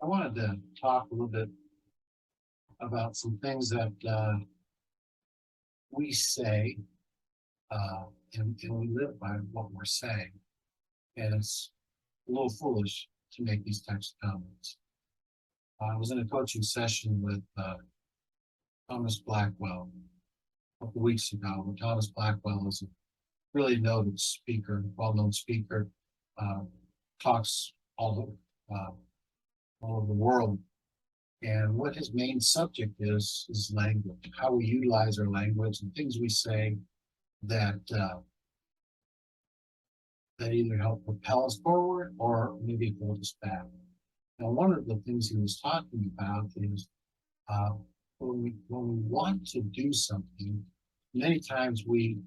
I wanted to talk a little bit about some things that we say, uh, and we live by what we're saying. And it's a little foolish to make these types of comments. I was in a coaching session with Thomas Blackwell a couple weeks ago. And Thomas Blackwell is a really noted speaker, well-known speaker, uh, talks uh, all over the world. And what his main subject is language, how we utilize our language and things we say that that either help propel us forward or maybe hold us back. Now, one of the things he was talking about is uh, when we want to do something, many times we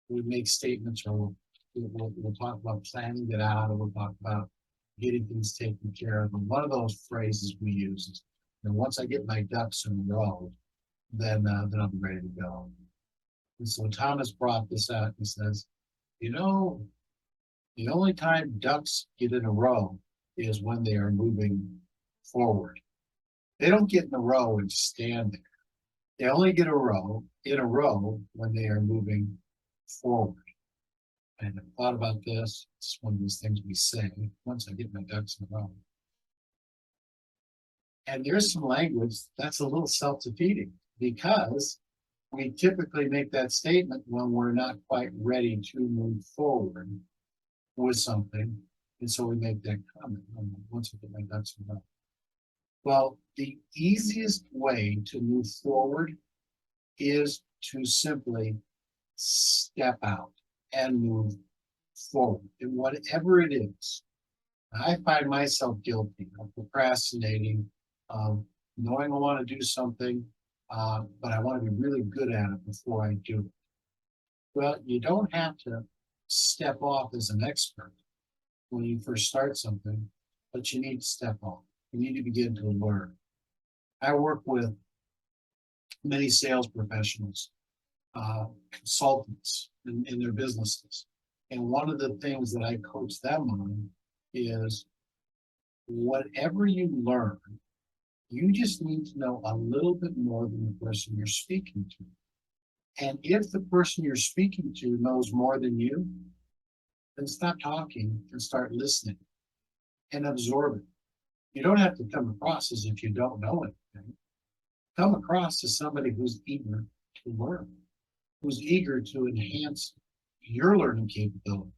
make statements or we'll talk about planning it out or we'll talk about getting things taken care of. And one of those phrases we use is, once I get my ducks in a row, then I'll be ready to go. And so Thomas brought this out and says, the only time ducks get in a row is when they are moving forward. They don't get in a row and stand there. They only get in a row when they are moving forward. And I thought about this. It's one of those things we say, once I get my ducks in a row. And there's some language that's a little self-defeating because we typically make that statement when we're not quite ready to move forward with something. And so we make that comment, once I get my ducks in a row. Well, the easiest way to move forward is to simply step out and move forward in whatever it is. I find myself guilty of procrastinating, of knowing I want to do something, but I want to be really good at it before I do it. Well, you don't have to step off as an expert when you first start something, but you need to step off. You need to begin to learn. I work with many sales professionals, consultants in their businesses. And one of the things that I coach them on is whatever you learn, you just need to know a little bit more than the person you're speaking to. And if the person you're speaking to knows more than you, then stop talking and start listening and absorbing. You don't have to come across as if you don't know anything. Come across as somebody who's eager to learn, who's eager to enhance your learning capabilities.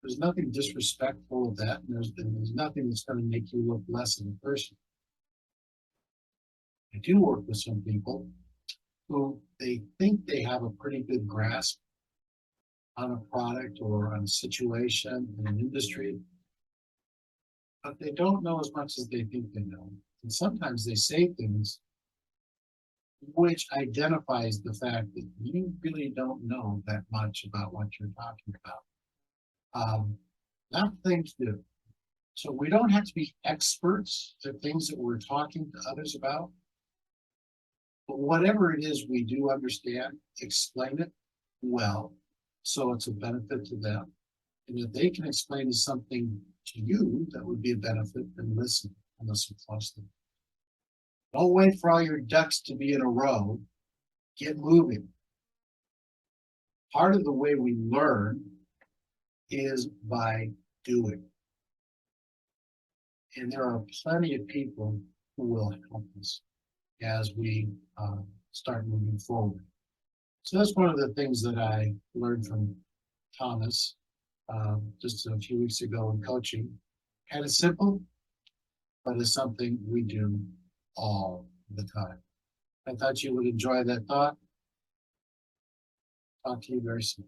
There's nothing disrespectful of that, and there's nothing that's going to make you look less of a person. I do work with some people who they think they have a pretty good grasp on a product or on a situation in an industry, but they don't know as much as they think they know. And sometimes they say things which identifies the fact that you really don't know that much about what you're talking about. Not things do. So we don't have to be experts at things that we're talking to others about. But whatever it is we do understand, explain it well, so it's a benefit to them. And if they can explain something to you that would be a benefit, then listen and listen closely. Don't wait for all your ducks to be in a row. Get moving. Part of the way we learn is by doing. And there are plenty of people who will help us as we start moving forward. So that's one of the things that I learned from Thomas just a few weeks ago in coaching. Kind of simple, but it's something we do all the time. I thought you would enjoy that thought. Talk to you very soon.